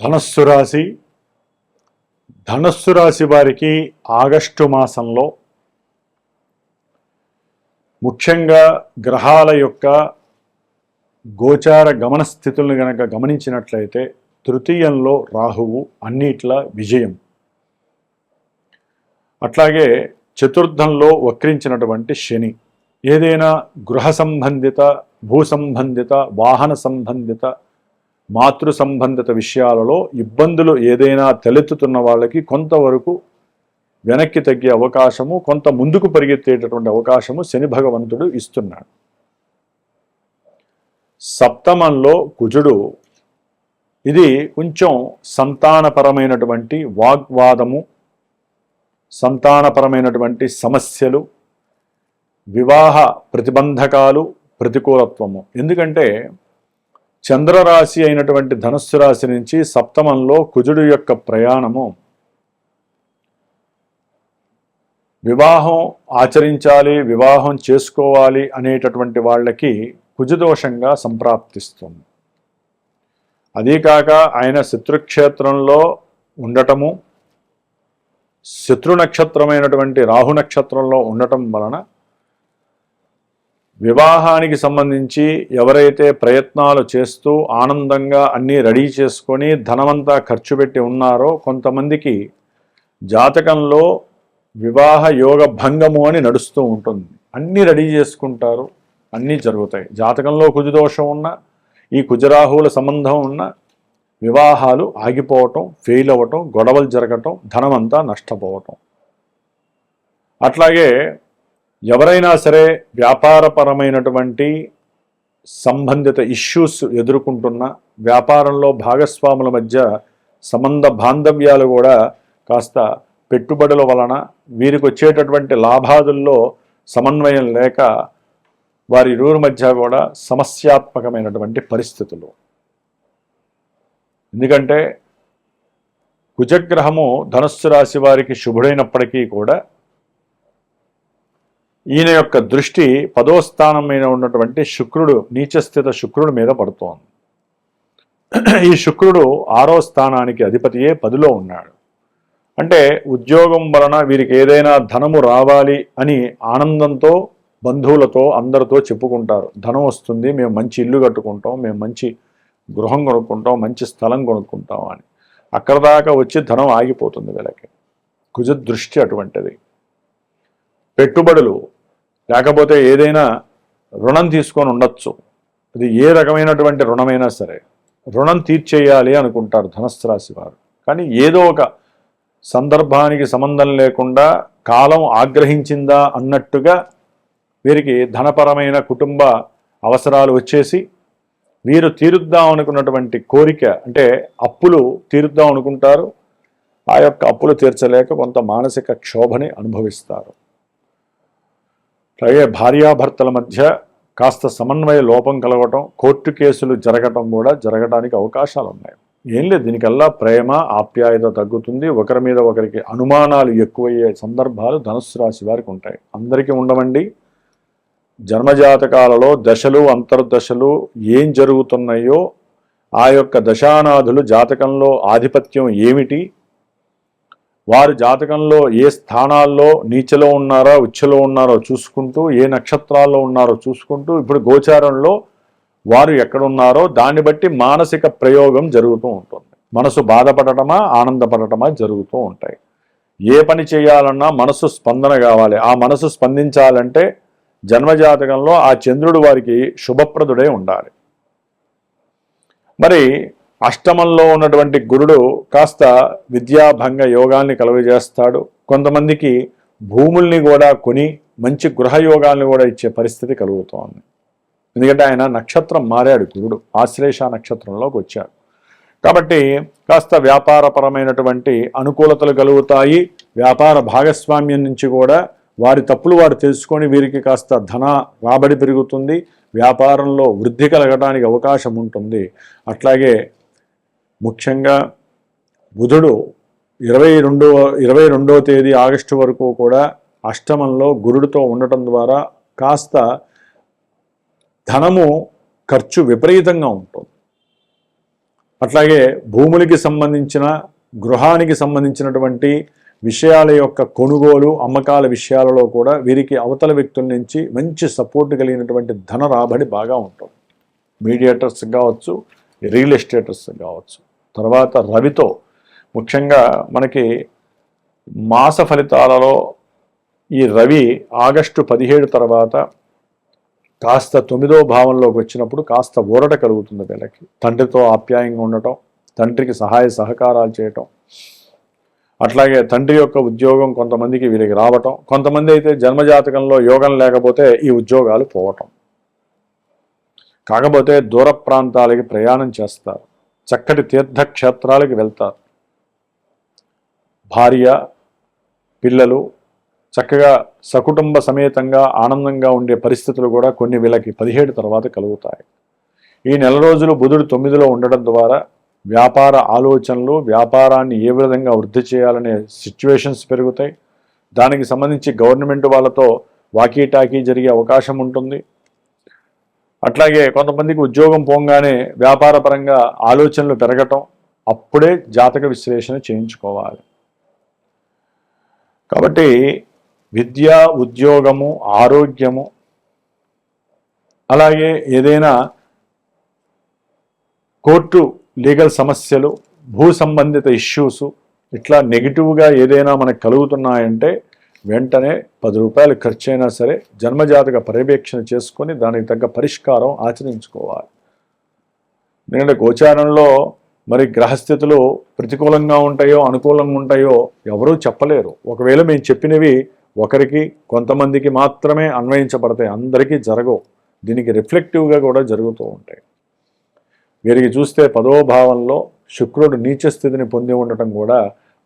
ధనస్సు రాశి. ధనస్సు రాశి వారికి ఆగస్టు మాసంలో ముఖ్యంగా గ్రహాల యొక్క గోచార గమన స్థితులను గనక గమనించినట్లయితే తృతీయంలో రాహువు అన్నిట్లా విజయం, అట్లాగే చతుర్థంలో వక్రించినటువంటి శని, ఏదైనా గృహ సంబంధిత, భూ సంబంధిత, వాహన సంబంధిత, మాతృ సంబంధిత విషయాలలో ఇబ్బందులు ఏదైనా తలెత్తుతున్న వాళ్ళకి కొంతవరకు వెనక్కి తగ్గే అవకాశము, కొంత ముందుకు పరిగెత్తేటటువంటి అవకాశము శని భగవంతుడు ఇస్తున్నాడు. సప్తమంలో కుజుడు, ఇది కొంచెం సంతానపరమైనటువంటి వాగ్వాదము, సంతానపరమైనటువంటి సమస్యలు, వివాహ ప్రతిబంధకాలు, ప్రతికూలత్వము. ఎందుకంటే చంద్రరాశి అయినటువంటి ధనుస్సు రాశి నుంచి సప్తమంలో కుజుడు యొక్క ప్రయాణము వివాహం ఆచరించాలి, వివాహం చేసుకోవాలి అనేటటువంటి వాళ్ళకి కుజదోషంగా సంప్రాప్తిస్తుంది. అదీకాక ఆయన శత్రుక్షేత్రంలో ఉండటము, శత్రు నక్షత్రమైనటువంటి రాహు నక్షత్రంలో ఉండటం వలన వివాహానికి సంబంధించి ఎవరైతే ప్రయత్నాలు చేస్తూ ఆనందంగా అన్నీ రెడీ చేసుకొని ధనమంతా ఖర్చు పెట్టి ఉన్నారో కొంతమందికి జాతకంలో వివాహ యోగ భంగము అని నడుస్తూ ఉంటుంది. అన్నీ రెడీ చేసుకుంటారు, అన్నీ జరుగుతాయి. జాతకంలో కుజదోషం ఉన్న, ఈ కుజరాహువుల సంబంధం ఉన్న వివాహాలు ఆగిపోవటం, ఫెయిల్ అవ్వటం, గొడవలు జరగటం, ధనమంతా నష్టపోవటం. అట్లాగే ఎవరైనా సరే వ్యాపారపరమైనటువంటి సంబంధిత ఇష్యూస్ ఎదుర్కొంటున్న, వ్యాపారంలో భాగస్వాముల మధ్య సంబంధ బాంధవ్యాలు కూడా కాస్త పెట్టుబడుల వలన వీరికి వచ్చేటటువంటి లాభాదుల్లో సమన్వయం లేక వారి ఇరువురి మధ్య కూడా సమస్యాత్మకమైనటువంటి పరిస్థితులు. ఎందుకంటే కుజగ్రహము ధనుస్సు రాశి వారికి శుభుడైనప్పటికీ కూడా ఈయన యొక్క దృష్టి 10వ స్థానం మీద ఉన్నటువంటి శుక్రుడు, నీచస్థిత శుక్రుడు మీద పడుతోంది. ఈ శుక్రుడు 6వ స్థానానికి అధిపతియే 10లో ఉన్నాడు. అంటే ఉద్యోగం వలన వీరికి ఏదైనా ధనము రావాలి అని ఆనందంతో బంధువులతో అందరితో చెప్పుకుంటారు. ధనం వస్తుంది, మేము మంచి ఇల్లు కట్టుకుంటాం, మేము మంచి గృహం కొనుక్కుంటాం, మంచి స్థలం కొనుక్కుంటాం అని. అక్కడ దాకా వచ్చి ధనం ఆగిపోతుంది వీళ్ళకి. కుజ దృష్టి అటువంటిది. పెట్టుబడులు లేకపోతే ఏదైనా రుణం తీసుకొని ఉండొచ్చు. అది ఏ రకమైనటువంటి రుణమైనా సరే రుణం తీర్చేయాలి అనుకుంటారు ధనుస్సు రాశి వారు. కానీ ఏదో ఒక సందర్భానికి సంబంధం లేకుండా కాలం ఆగ్రహించిందా అన్నట్టుగా వీరికి ధనపరమైన కుటుంబ అవసరాలు వచ్చేసి వీరు తీరుద్దాం అనుకున్నటువంటి కోరిక, అంటే అప్పులు తీరుద్దాం అనుకుంటారు. ఆ యొక్క అప్పులు తీర్చలేక కొంత మానసిక క్షోభని అనుభవిస్తారు. అలాగే భార్యాభర్తల మధ్య కాస్త సమన్వయ లోపం కలగటం, కోర్టు కేసులు జరగడానికి అవకాశాలు ఉన్నాయి. ఏం లేదు, దీనికల్లా ప్రేమ ఆప్యాయత తగ్గుతుంది. ఒకరి మీద ఒకరికి అనుమానాలు ఎక్కువయ్యే సందర్భాలు ధనుస్సు రాశి వారికి ఉంటాయి. అందరికీ ఉండవండి. జన్మజాతకాలలో దశలు, అంతర్దశలు ఏం జరుగుతున్నాయో ఆ యొక్క దశానాథులు జాతకంలో ఆధిపత్యం ఏమిటి, వారు జాతకంలో ఏ స్థానాల్లో నీచలో ఉన్నారో ఉచ్చలో ఉన్నారో చూసుకుంటూ, ఏ నక్షత్రాల్లో ఉన్నారో చూసుకుంటూ, ఇప్పుడు గోచారంలో వారు ఎక్కడున్నారో దాన్ని బట్టి మానసిక ప్రయోగం జరుగుతూ ఉంటుంది. మనసు బాధపడటమా ఆనందపడటమా జరుగుతూ ఉంటాయి. ఏ పని చేయాలన్నా మనసు స్పందన కావాలి. ఆ మనసు స్పందించాలంటే జన్మజాతకంలో ఆ చంద్రుడు వారికి శుభప్రదుడై ఉండాలి. మరి అష్టమంలో ఉన్నటువంటి గురుడు కాస్త విద్యాభంగ యోగాల్ని కలుగజేస్తాడు. కొంతమందికి భూముల్ని కూడా కొని మంచి గృహయోగాల్ని కూడా ఇచ్చే పరిస్థితి కలుగుతోంది. ఎందుకంటే ఆయన నక్షత్రం మారాడు, గురుడు ఆశ్లేష నక్షత్రంలోకి వచ్చాడు. కాబట్టి కాస్త వ్యాపారపరమైనటువంటి అనుకూలతలు కలుగుతాయి. వ్యాపార భాగస్వామ్యం నుంచి కూడా వారి తప్పులు వారు తెలుసుకొని వీరికి కాస్త ధన రాబడి పెరుగుతుంది. వ్యాపారంలో వృద్ధి కలగడానికి అవకాశం ఉంటుంది. అట్లాగే ముఖ్యంగా బుధుడు 22వ తేదీ ఆగస్టు వరకు కూడా అష్టమంలో గురుడితో ఉండటం ద్వారా కాస్త ధనము ఖర్చు విపరీతంగా ఉంటుంది. అట్లాగే భూములకి సంబంధించిన గృహానికి సంబంధించినటువంటి విషయాల యొక్క కొనుగోలు అమ్మకాల విషయాలలో కూడా వీరికి అవతల వ్యక్తుల నుంచి మంచి సపోర్ట్ కలిగినటువంటి ధన రాబడి బాగా ఉంటుంది. మీడియేటర్స్ కావచ్చు, రియల్ ఎస్టేటర్స్ కావచ్చు. తర్వాత రవితో ముఖ్యంగా మనకి మాస ఫలితాలలో ఈ రవి ఆగస్టు 17 తర్వాత కాస్త 9వ భావంలోకి వచ్చినప్పుడు కాస్త ఊరట కలుగుతుంది వీళ్ళకి. తండ్రితో ఆప్యాయంగా ఉండటం, తండ్రికి సహాయ సహకారాలు చేయటం, అట్లాగే తండ్రి యొక్క ఉద్యోగం కొంతమందికి వీరికి రావటం, కొంతమంది అయితే జన్మజాతకంలో యోగం లేకపోతే ఈ ఉద్యోగాలు పోవటం. కాకపోతే దూర ప్రాంతాలకి ప్రయాణం చేస్తారు, చక్కటి తీర్థక్షేత్రాలకి వెళ్తారు, భార్య పిల్లలు చక్కగా సకుటుంబ సమేతంగా ఆనందంగా ఉండే పరిస్థితులు కూడా కొన్ని వీళ్ళకి 17 తర్వాత కలుగుతాయి. ఈ నెల రోజులు బుధుడు 9లో ఉండడం ద్వారా వ్యాపార ఆలోచనలు, వ్యాపారాన్ని ఏ విధంగా వృద్ధి చేయాలనే సిచ్యువేషన్స్ పెరుగుతాయి. దానికి సంబంధించి గవర్నమెంట్ వాళ్ళతో వాకీటాకీ జరిగే అవకాశం ఉంటుంది. అట్లాగే కొంతమందికి ఉద్యోగం పోగానే వ్యాపారపరంగా ఆలోచనలు పెరగటం, అప్పుడే జాతక విశ్లేషణ చేయించుకోవాలి. కాబట్టి విద్య, ఉద్యోగము, ఆరోగ్యము, అలాగే ఏదైనా కోర్టు లీగల్ సమస్యలు, భూ సంబంధిత ఇష్యూస్, ఇట్లా నెగిటివ్గా ఏదైనా మనకు కలుగుతున్నాయంటే వెంటనే 10 రూపాయలు ఖర్చు అయినా సరే జన్మజాతక పర్యవేక్షణ చేసుకొని దానికి తగ్గ పరిష్కారం ఆచరించుకోవాలి. ఎందుకంటే గోచారంలో మరి గ్రహస్థితులు ప్రతికూలంగా ఉంటాయో అనుకూలంగా ఉంటాయో ఎవరూ చెప్పలేరు. ఒకవేళ మేము చెప్పినవి ఒకరికి కొంతమందికి మాత్రమే అన్వయించబడతాయి, అందరికీ జరగవు. దీనికి రిఫ్లెక్టివ్గా కూడా జరుగుతూ ఉంటాయి. వీరికి చూస్తే 10వ భావంలో శుక్రుడు నీచ స్థితిని పొంది ఉండటం కూడా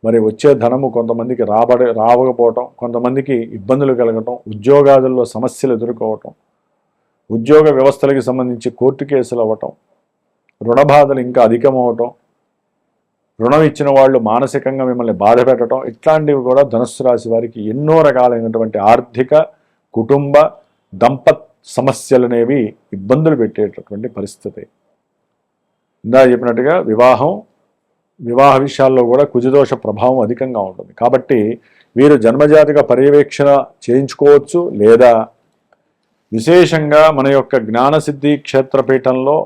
మరి వచ్చే ధనము కొంతమందికి రావకపోవటం, కొంతమందికి ఇబ్బందులు కలగటం, ఉద్యోగాదుల్లో సమస్యలు ఎదుర్కోవటం, ఉద్యోగ వ్యవస్థలకి సంబంధించి కోర్టు కేసులు అవ్వటం, రుణబాధలు ఇంకా అధికమవటం, రుణం ఇచ్చిన వాళ్ళు మానసికంగా మిమ్మల్ని బాధ పెట్టడం, ఇట్లాంటివి కూడా ధనుస్సు రాశి వారికి ఎన్నో రకాలైనటువంటి ఆర్థిక, కుటుంబ, దంపత్ సమస్యలు అనేవి ఇబ్బందులు పెట్టేటటువంటి పరిస్థితి. ఇందా చెప్పినట్టుగా వివాహ విషయాల్లో కూడా కుజదోష ప్రభావం అధికంగా ఉంటుంది. కాబట్టి వీరు జన్మజాతక పర్యవేక్షణ చేయించుకోవచ్చు, లేదా విశేషంగా మన యొక్క జ్ఞానసిద్ధి క్షేత్రపీఠంలో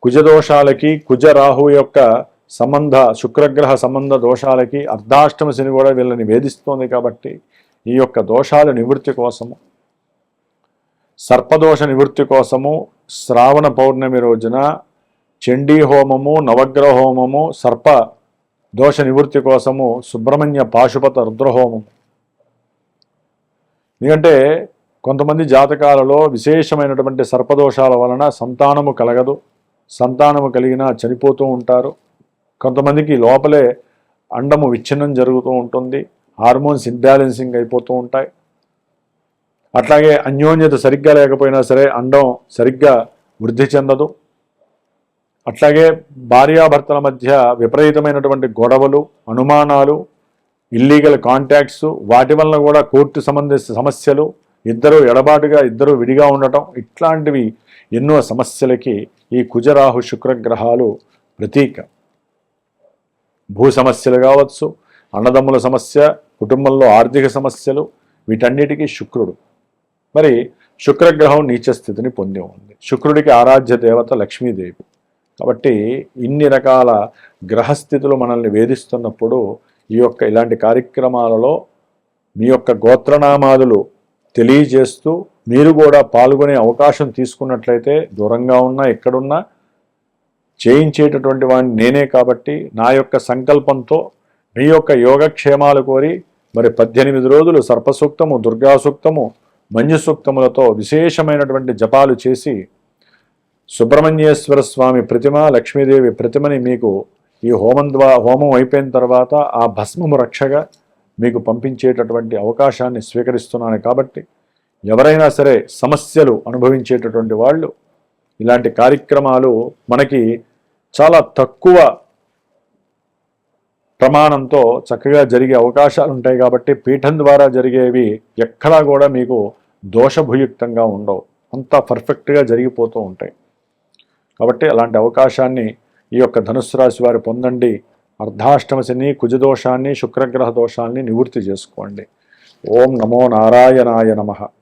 కుజదోషాలకి, కుజరాహు యొక్క సంబంధ, శుక్రగ్రహ సంబంధ దోషాలకి అర్ధాష్టమ శని కూడా వీళ్ళని వేధిస్తోంది. కాబట్టి ఈ యొక్క దోషాల నివృత్తి కోసము, సర్పదోష నివృత్తి కోసము శ్రావణ పౌర్ణమి రోజున చండీ హోమము, నవగ్రహ హోమము, సర్ప దోష నివృత్తి కోసము సుబ్రహ్మణ్య పాశుపత రుద్రహోమము. ఎందుకంటే కొంతమంది జాతకాలలో విశేషమైనటువంటి సర్పదోషాల వలన సంతానము కలగదు, సంతానము కలిగినా చనిపోతూ ఉంటారు. కొంతమందికి లోపలే అండము విచ్ఛిన్నం జరుగుతూ ఉంటుంది, హార్మోన్స్ ఇంబ్యాలెన్సింగ్ అయిపోతూ ఉంటాయి. అట్లాగే అన్యోన్యత సరిగ్గా లేకపోయినా సరే అండం సరిగ్గా వృద్ధి చెందదు. అట్లాగే భార్యాభర్తల మధ్య విపరీతమైనటువంటి గొడవలు, అనుమానాలు, ఇల్లీగల్ కాంటాక్ట్స్, వాటి వలన కూడా కోర్టు సంబంధించిన సమస్యలు, ఇద్దరు ఎడబాటుగా ఇద్దరు విడిగా ఉండటం, ఇట్లాంటివి ఎన్నో సమస్యలకి ఈ కుజరాహు శుక్రగ్రహాలు ప్రతీక. భూ సమస్యలు కావచ్చు, అన్నదమ్ముల సమస్య, కుటుంబంలో ఆర్థిక సమస్యలు, వీటన్నిటికీ శుక్రుడు. మరి శుక్రగ్రహం నీచ స్థితిని పొంది ఉంది. శుక్రుడికి ఆరాధ్య దేవత లక్ష్మీదేవి. కాబట్టి ఇన్ని రకాల గ్రహస్థితులు మనల్ని వేధిస్తున్నప్పుడు ఈ యొక్క ఇలాంటి కార్యక్రమాలలో మీ యొక్క గోత్రనామాదులు తెలియజేస్తూ మీరు కూడా పాల్గొనే అవకాశం తీసుకున్నట్లయితే దూరంగా ఉన్నా ఎక్కడున్నా చేయించేటటువంటి వాడిని నేనే. కాబట్టి నా యొక్క సంకల్పంతో మీ యొక్క యోగక్షేమాలు కోరి మరి 18 రోజులు సర్పసూక్తము, దుర్గా సూక్తము, మంజు సూక్తములతో విశేషమైనటువంటి జపాలు చేసి సుబ్రహ్మణ్యేశ్వర స్వామి ప్రతిమ, లక్ష్మీదేవి ప్రతిమని మీకు ఈ హోమం అయిపోయిన తర్వాత ఆ భస్మము రక్షగా మీకు పంపించేటటువంటి అవకాశాన్ని స్వీకరిస్తున్నాను. కాబట్టి ఎవరైనా సరే సమస్యలు అనుభవించేటటువంటి వాళ్ళు ఇలాంటి కార్యక్రమాలు మనకి చాలా తక్కువ ప్రమాణంతో చక్కగా జరిగే అవకాశాలు ఉంటాయి. కాబట్టి పీఠం ద్వారా జరిగేవి ఎక్కడా కూడా మీకు దోషభుయుక్తంగా ఉండవు, అంతా పర్ఫెక్ట్గా జరిగిపోతూ ఉంటాయి. కాబట్టి అలాంటి అవకాశాన్ని ఈ యొక్క ధనుస్సు రాశి వారు పొందండి. అర్ధాష్టమ శని, కుజదోషాన్ని, శుక్రగ్రహ దోషాన్ని నివృత్తి చేసుకోండి. ఓం నమో నారాయణాయ నమః.